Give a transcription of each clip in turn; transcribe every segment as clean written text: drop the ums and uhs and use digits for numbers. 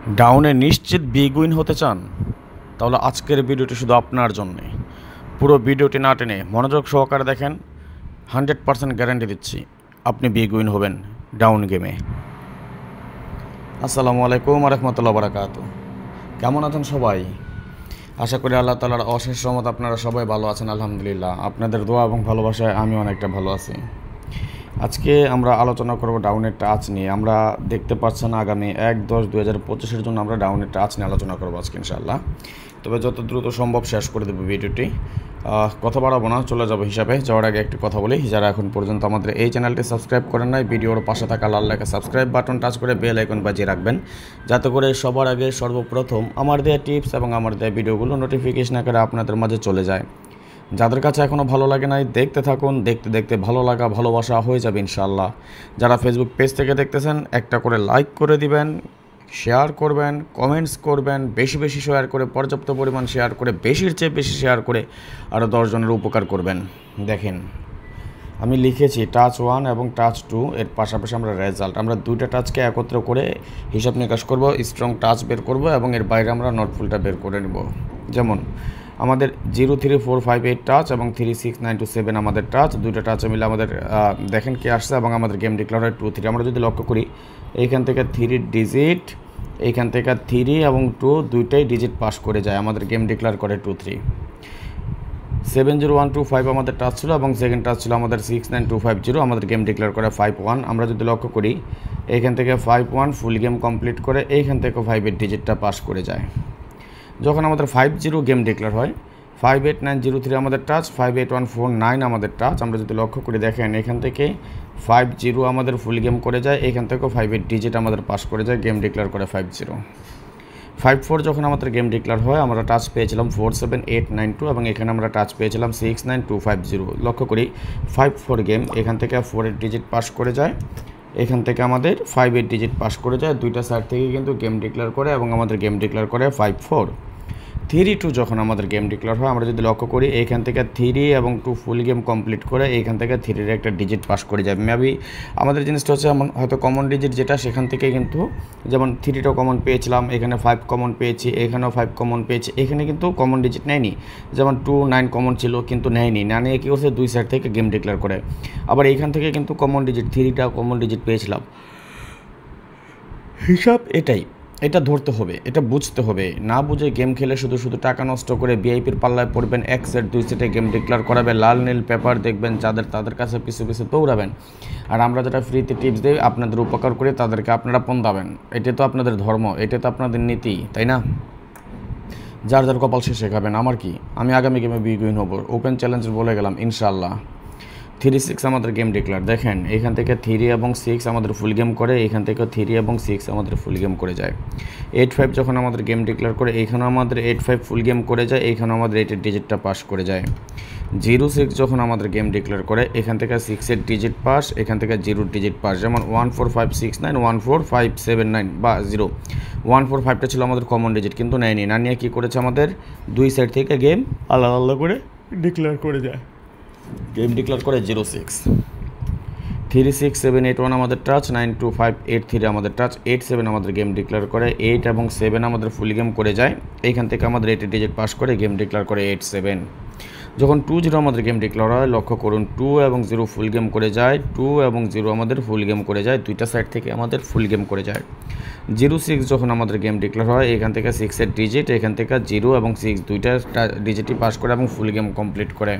ডাউনে নিশ্চিত big win হতে চান? তাহলে আজকের ভিডিওটি শুধু আপনার জন্যে। পুরো ভিডিওটি না টেনে মনোযোগ সহকারে দেখেন। 100% গ্যারান্টি দিচ্ছি আপনি বিগ উইন হবেন ডাউন গেমে। আসসালামু আলাইকুম রহমতুল্লাহ বারাকাতু। কেমন আছেন সবাই? আশা করি আল্লাহ তাআলার অশেষ রহমত আপনারা সবাই ভালো আছেন। আলহামদুলিল্লাহ, আপনাদের দোয়া এবং ভালোবাসায় আমি অনেকটা ভালো আছি। আজকে আমরা আলোচনা করব ডাউনের টাচ নিয়ে। আমরা দেখতে পাচ্ছেন আগামী 1/10/2025 জন্য আমরা ডাউনের টাচ নিয়ে আলোচনা করবো আজকে ইনশাআল্লাহ। তবে যত দ্রুত সম্ভব শেষ করে দেবো ভিডিওটি। কথা বাড়াবো না, চলে যাবো হিসাবে। যাওয়ার আগে একটি কথা বলি, যারা এখন পর্যন্ত আমাদের এই চ্যানেলটি সাবস্ক্রাইব করেন নাই, ভিডিওর পাশে থাকা লাল লেখা সাবস্ক্রাইব বাটন টাচ করে বেল আইকন বাজিয়ে রাখবেন, যাতে করে সবার আগে সর্বপ্রথম আমার দেওয়া টিপস এবং আমার দেওয়া ভিডিওগুলো নোটিফিকেশন আকারে আপনাদের মাঝে চলে যায়। যাদের কাছে এখনও ভালো লাগে নাই, দেখতে থাকুন, দেখতে দেখতে ভালো লাগা ভালোবাসা হয়ে যাবে ইনশাআল্লাহ। যারা ফেসবুক পেজ থেকে দেখতেছেন, একটা করে লাইক করে দিবেন, শেয়ার করবেন, কমেন্টস করবেন, বেশি বেশি শেয়ার করে, পর্যাপ্ত পরিমাণ শেয়ার করে, বেশির চেয়ে বেশি শেয়ার করে আরও 10 জনের উপকার করবেন। দেখেন, আমি লিখেছি টাচ 1 এবং টাচ 2 এর পাশাপাশি আমরা রেজাল্ট, আমরা দুইটা টাচকে একত্র করে হিসাব নিকাশ করব, স্ট্রং টাচ বের করব এবং এর বাইরে আমরা নটফুলটা বের করে নেব। যেমন আমাদের 0 3 4 5 8 টাচ এবং 3 6 9 2 7 আমাদের টাচ, দুইটা টাচে মিলে আমাদের দেখেন কি আসছে এবং আমাদের গেম ডিক্লেয়ার হয় 2 3। আমরা যদি লক্ষ্য করি, এইখান থেকে 3 ডিজিট, এইখান থেকে 3 এবং 2 দুইটাই ডিজিট পাস করে যায়, আমাদের গেম ডিক্লেয়ার করে 2 3। 7 0 1 2 5 আমাদের টাচ ছিল এবং সেকেন্ড টাচ ছিল আমাদের 6 9 2 5 0, আমাদের গেম ডিক্লেয়ার করে 5 1। আমরা যদি লক্ষ্য করি, এইখান থেকে 5 1 ফুল গেম কমপ্লিট করে এইখান থেকে 5 এর ডিজিটটা পাস করে যায়। যখন আমাদের 5 0 গেম ডিক্লেয়ার হয়, 5 8 9 0 3 আমাদের টাচ, 5 8 1 4 9 আমাদের টাচ। আমরা যদি লক্ষ্য করি, দেখেন এখান থেকে 5 0 আমাদের ফুল গেম করে যায়, এখান থেকেও 5 8 ডিজিট আমাদের পাস করে যায়, গেম ডিক্লেয়ার করে 5 0। 5 4 যখন আমাদের গেম ডিক্লেয়ার হয়, আমরা টাচ পেয়েছিলাম 4 7 8 9 2 এবং এখানে আমরা টাচ পেয়েছিলাম 6 9 2 5 0। লক্ষ্য করি 5 4 গেম এখান থেকে 4 এর ডিজিট পাস করে যায়, এখান থেকে আমাদের 5 এর ডিজিট পাস করে যায়, দুইটা সাইড থেকে কিন্তু গেম ডিক্লেয়ার করে এবং আমাদের গেম ডিক্লেয়ার করে 5 4। 3 2 যখন আমাদের গেম ডিক্লেয়ার হয়, আমরা যদি লক্ষ্য করি, এইখান থেকে 3 এবং 2 ফুল গেম কমপ্লিট করে এইখান থেকে 3 এর একটা ডিজিট পাস করে যাবে। মেবি আমাদের জিনিসটা হচ্ছে এমন, হয়তো কমন ডিজিট যেটা সেখান থেকে কিন্তু, যেমন 3টাও কমন পেয়েছিলাম, এখানে 5 কমন পেয়েছি, এখানেও 5 কমন পেয়েছি, এখানে কিন্তু কমন ডিজিট নেয়নি। যেমন 2 9 কমন ছিল কিন্তু নেয়নি, না নিয়ে কী করছে, দুই সাইড থেকে গেম ডিক্লেয়ার করে। আবার এইখান থেকে কিন্তু কমন ডিজিট 3টা কমন ডিজিট পেয়েছিলাম। হিসাব এটাই, এটা ধরতে হবে, এটা বুঝতে হবে। না বুঝে গেম খেলে শুধু শুধু টাকা নষ্ট করে ভিআইপির পাল্লায় পড়বেন, 1 সেট 2 সেটে গেম ডিক্লেয়ার করাবে, লাল নীল পেপার দেখবেন, তাদের কাছে পিছু পিছু দৌড়াবেন। আর আমরা যেটা ফ্রিতে টিপস দিই, আপনাদের উপকার করে তাদেরকে আপনারা পন্দাবেন। এটা তো আপনাদের ধর্ম, এটা তো আপনাদের নীতি, তাই না? যার যার কপাল সে শেখাবেন, আমার কি, আমি আগামী গেমে বিগ উইন হব, ওপেন চ্যালেঞ্জ বলে গেলাম ইনশাআল্লাহ। 3 6 আমাদের গেম ডিক্লেয়ার, দেখেন এখান থেকে 3 এবং 6 আমাদের ফুল গেম করে, এখান থেকে 3 এবং 6 আমাদের ফুল গেম করে যায়। 8 5 যখন আমাদের গেম ডিক্লেয়ার করে, এইখানেও আমাদের 8 5 ফুল গেম করে যায়, এইখানেও আমাদের 8 এর ডিজিটটা পাস করে যায়। 0 6 যখন আমাদের গেম ডিক্লেয়ার করে, এখান থেকে 6 এর ডিজিট পাস, এখান থেকে 0 ডিজিট পাস। যেমন 1 4 5 6 9 1 4 5 7 9 বা 0 1 4 5টা ছিল আমাদের কমন ডিজিট কিন্তু নেয়নি, না নিয়ে কী করেছে, আমাদের দুই সাইড থেকে গেম আলাদা আলাদা করে ডিক্লেয়ার করে যায়, গেম ডিক্লেয়ার করে 0 6 3 6 7 8 1 আমাদের টাচ, 9 2 5 8 3 আমাদের টাচ, 8 7 আমাদের গেম ডিক্লেয়ার করে, 8 এবং 7 আমাদের ফুল গেম করে যায়, এইখান থেকে আমাদের 8 ডিজিট পাস করে গেম ডিক্লেয়ার করে 8 7। যখন 2 0 আমাদের গেম ডিক্লেয়ার হয়, লক্ষ্য করুন 2 এবং 0 ফুল গেম করে যায়, 2 এবং 0 আমাদের ফুল গেম করে যায়, দুইটা সাইড থেকে আমাদের ফুল গেম করে যায়। 0 6 যখন আমাদের গেম ডিক্লেয়ার হয়, এখান থেকে 6 এর ডিজিট, এখান থেকে 0 এবং 6 দুইটা ডিজিটই পাস করে এবং ফুল গেম কমপ্লিট করে।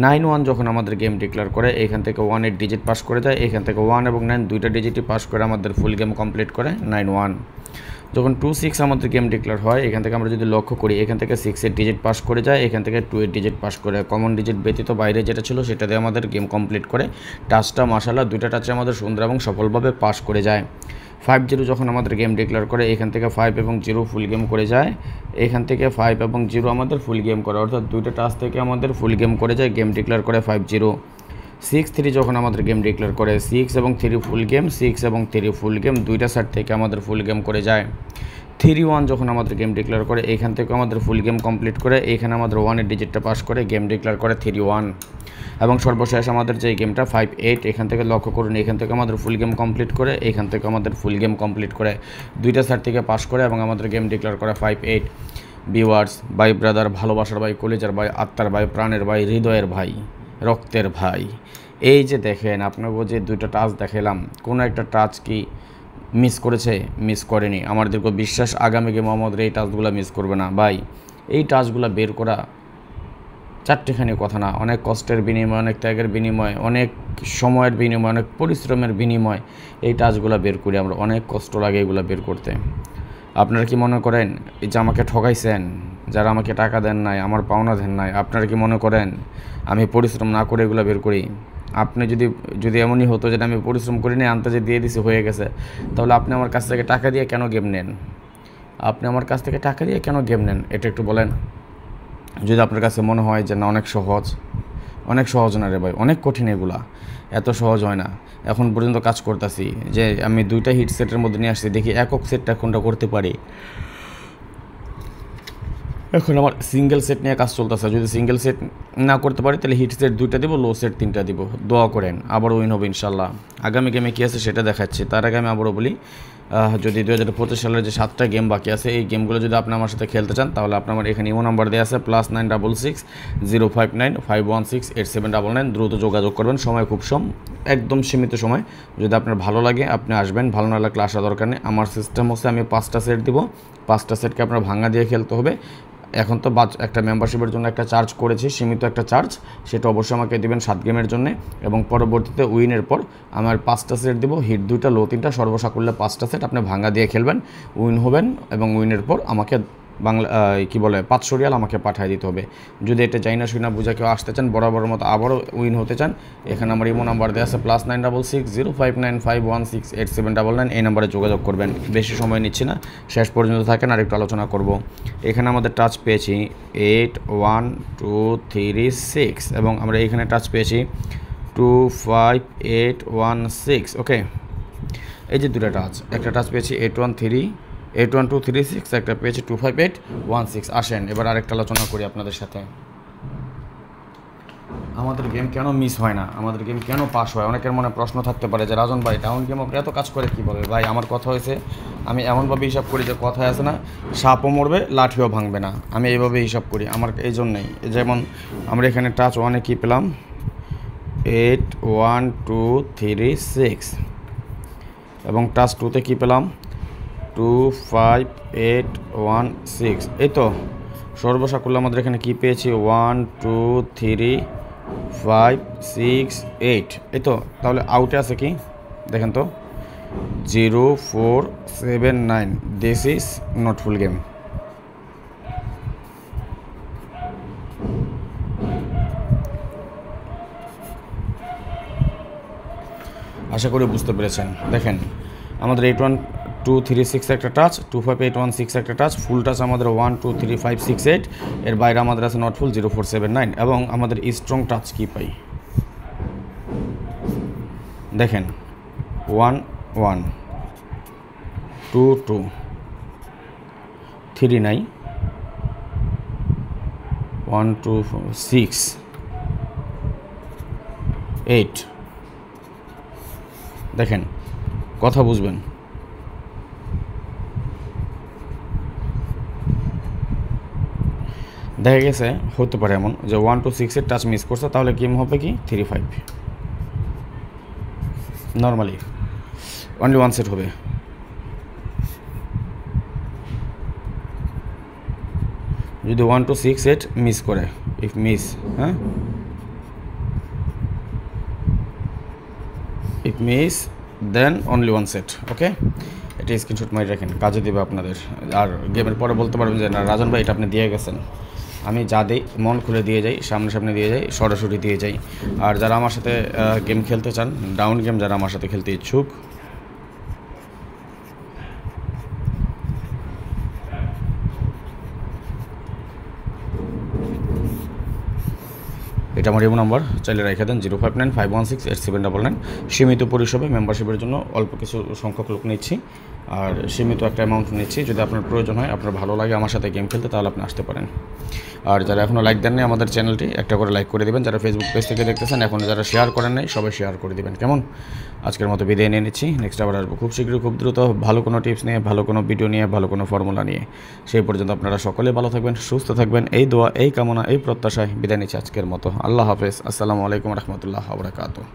9 1 যখন আমাদের গেম ডিক্লেয়ার করে, এখান থেকে 1 এর ডিজিট পাস করে যায়, এখান থেকে 1 এবং 9 দুইটা ডিজিটই পাস করে আমাদের ফুল গেম কমপ্লিট করে 9 1। যখন 2 6 আমাদের গেম ডিক্লেয়ার হয়, এখান থেকে আমরা যদি লক্ষ্য করি, এখান থেকে 6 এর ডিজিট পাস করে যায়, এখান থেকে 2 এর ডিজিট পাস করে, কমন ডিজিট ব্যতীত বাইরে যেটা ছিল সেটা দিয়ে আমাদের গেম কমপ্লিট করে। টাচটা মাশাআল্লাহ দুইটা টাচে আমাদের সুন্দর এবং সফলভাবে পাস করে যায়। 5 0 যখন আমাদের গেম ডিক্লেয়ার করে, এখান থেকে 5 এবং 0 ফুল গেম করে যায়, এখান থেকে 5 এবং 0 আমাদের ফুল গেম করে, অর্থাৎ দুইটা টাচ থেকে আমাদের ফুল গেম করে যায়, গেম ডিক্লেয়ার করে 5 0। 6-3 যখন আমাদের গেম ডিক্লেয়ার করে 6 এবং 3 ফুল গেম, 6 এবং 3 ফুল গেম, দুইটা সাইড থেকে আমাদের ফুল গেম করে যায়। 3-1 যখন আমাদের গেম ডিক্লেয়ার করে এইখান থেকে আমাদের ফুল গেম কমপ্লিট করে এইখানে আমাদের 1-এর ডিজিটটা পাস করে গেম ডিক্লেয়ার করে 3-1। এবং সর্বশেষ আমাদের যে গেমটা 5-8, এখান থেকে লক্ষ্য করুন, এখান থেকে আমাদের ফুল গেম কমপ্লিট করে এইখান থেকে আমাদের ফুল গেম কমপ্লিট করে দুইটা সাইড থেকে পাস করে এবং আমাদের গেম ডিক্লেয়ার করে 5-8। ভিউয়ার্স, ভাই ব্রাদার, ভালোবাসার ভাই, কলিজার ভাই, আত্মার ভাই, প্রাণের ভাই, হৃদয়ের ভাই, রক্তের ভাই, এই যে দেখেন আপনাকে যে দুইটা টাচ দেখালাম, কোনো একটা টাচ কি মিস করেছে? মিস করেনি। আমার দীর্ঘ বিশ্বাস আগামী গেম আমাদের এই টাচগুলো মিস করবে না। ভাই, এই টাচগুলো বের করা চারটেখানি কথা না, অনেক কষ্টের বিনিময়, অনেক ত্যাগের বিনিময়, অনেক সময়ের বিনিময়, অনেক পরিশ্রমের বিনিময় এই টাচগুলো বের করি আমরা। অনেক কষ্ট লাগে এগুলো বের করতে। আপনারা কি মনে করেন এই যে আমাকে ঠকাইছেন, যারা আমাকে টাকা দেন নাই, আমার পাওনা দেন নাই, আপনারা কি মনে করেন আমি পরিশ্রম না করে এগুলো বের করি? আপনি যদি এমনই হতো যে আমি পরিশ্রম করি না, আনতে যে দিয়ে দিছি হয়ে গেছে, তাহলে আপনি আমার কাছ থেকে টাকা দিয়ে কেন গেম নেন? আপনি আমার কাছ থেকে টাকা দিয়ে কেন গেম নেন এটা একটু বলেন। যদি আপনার কাছে মনে হয় যে না অনেক সহজ না রে ভাই, অনেক কঠিন, এগুলা এত সহজ হয় না। এখন পর্যন্ত কাজ করতেছি যে আমি 2টা হিট সেটের মধ্যে নিয়ে আসছি, দেখি একক সেটটা কোনটা করতে পারি। এখন আমার সিঙ্গেল সেট নিয়ে কাজ চলতেছে, যদি সিঙ্গেল সেট না করতে পারি তাহলে হিট সেট 2টা দিব, লো সেট 3টা দিব। দোয়া করেন আবার উইন হবে ইনশাল্লাহ। আগামী গেমে কী আছে সেটা দেখাচ্ছি। তার আগে আমি আবারও বলি, যদি 2025 সালের যে 7টা গেম বাকি আছে, এই গেমগুলো যদি আপনি আমার সাথে খেলতে চান তাহলে আপনার আমার এখানে ইমো নাম্বার দেওয়া আছে +966 059 516 8799। দ্রুত যোগাযোগ করবেন, সময় খুব একদম সীমিত সময়। যদি আপনার ভালো লাগে আপনি আসবেন, ভালো না লাগলে আসা দরকার নেই। আমার সিস্টেম হচ্ছে আমি 5টা সেট দিব, 5টা সেটকে আপনার ভাঙা দিয়ে খেলতে হবে। এখন তো একটা মেম্বারশিপের জন্য একটা চার্জ করেছি, সীমিত একটা চার্জ, সেটা অবশ্যই আমাকে দেবেন 7 গেমের জন্য। এবং পরবর্তীতে উইনের পর আমার 5টা সেট দেবো, হিট 2টা, লো 3টা, সর্বসাকুল্যে 5টা সেট আপনি ভাঙা দিয়ে খেলবেন, উইন হবেন এবং উইনের পর আমাকে কী বলে 500 রিয়াল আমাকে পাঠিয়ে দিতে হবে। যদি এটা যাই না শুই না বুঝা কেউ আসতে চান, বরাবর মতো আবারও উইন হতে চান, এখানে আমার ইমো নাম্বার দেওয়া আছে +966 059 516 8799। এই নাম্বারে যোগাযোগ করবেন। বেশি সময় নিচ্ছি না, শেষ পর্যন্ত থাকেন, আর একটু আলোচনা করব। এখানে আমাদের টাচ পেয়েছি 8 1 2 3 6 এবং আমরা এখানে টাচ পেয়েছি 2 5 8 1 6। ওকে, এই যে দুটো টাচ, একটা টাচ পেয়েছি 8 1 2 3 6, একটা পেয়েছি 2 5 8 1 6। আসেন এবার আরেকটা আলোচনা করি আপনাদের সাথে। আমাদের গেম কেন মিস হয় না, আমাদের গেম কেন পাস হয়? অনেকের মনে প্রশ্ন থাকতে পারে যে রাজন ভাই ডাউন গেম আপনি এত কাজ করে কীভাবে? ভাই, আমার কথা হয়েছে, আমি এমনভাবে হিসাব করি যে কথায় আছে না, সাপও মরবে লাঠিও ভাঙবে না, আমি এইভাবে হিসাব করি। আমার এই জন্যেই, যেমন আমরা এখানে টাচ 1-এ কী পেলাম 8 1 2 3 6 এবং টাচ 2-তে কী পেলাম 2 5 8 1 6। এই তো সর্বসাকুল্য আমাদের এখানে কী পেয়েছি 1 2 3 5 6 8। এই তো, তাহলে আউটে আছে কি দেখেন তো 0 4 7 9। This is not full game. আশা করি বুঝতে পেরেছেন। দেখেন আমাদের 8 1 2 3 6 একটা টাচ, 2 5 8 1 6 একটা টাচ, ফুল টাচ আমাদের 1 2 3 5 6 8। এর বাইরে আমাদের আছে নট ফুল 0 4 7 9। এবং আমাদের স্ট্রং টাচ কি পাই দেখেন 1 1 2 2 3 9 1 2 6 8। দেখেন, কথা বুঝবেন। দেখা গেছে হতে পারে এমন যে 1 2 6 এর টাচ মিস করছে, তাহলে গেম হবে কি 3 5। নর্মালি অনলি 1 সেট হবে। যদি 1 2 6 8 মিস করে, ইফ মিস, হ্যাঁ, ইফ মিস দেন অনলি 1 সেট। ওকে, এটা স্ক্রিনশট মারি রাখেন, কাজে দেবে আপনাদের। আর গেমের পরে বলতে পারবেন যে না রাজন ভাই এটা আপনি দিয়ে গেছেন। আমি যা দিই মন খুলে দিয়ে যাই, সামনে দিয়ে যাই, সরাসরি দিয়ে যাই। আর যারা আমার সাথে গেম খেলতে চান, ডাউন গেম যারা আমার সাথে খেলতে ইচ্ছুক, এটা আমার ইমো নাম্বার, চাইলে রেখে দেন 0595168799। সীমিত পরিসরে মেম্বারশিপের জন্য অল্প কিছু সংখ্যক লোক নিচ্ছি, আর সীমিত একটা অ্যামাউন্ট নিচ্ছি। যদি আপনার প্রয়োজন হয়, আপনার ভালো লাগে আমার সাথে গেম খেলতে, তাহলে আপনি আসতে পারেন। আর যারা এখনও লাইক দেননি আমাদের চ্যানেলটি, একটা করে লাইক করে দেবেন। যারা ফেসবুক পেজ থেকে দেখতেছেন, এখন যারা শেয়ার করেন নাই, সবাই শেয়ার করে দেবেন। কেমন? আজকের মতো বিদায় নিয়ে নিচ্ছি। নেক্সট আবার আসবো খুব শীঘ্রই, খুব দ্রুত, ভালো কোনো টিপস নিয়ে, ভালো কোনো ভিডিও নিয়ে, ভালো কোনো ফর্মুলা নিয়ে। সেই পর্যন্ত আপনারা সকলে ভালো থাকবেন, সুস্থ থাকবেন। এই দোয়া, এই কামনা, এই প্রত্যাশায় বিদায় নিচ্ছি আজকের মতো। আল্লাহ হাফেজ। আসসালামু আলাইকুম রহমতুল্লাহ ওয়া বারাকাতুহু।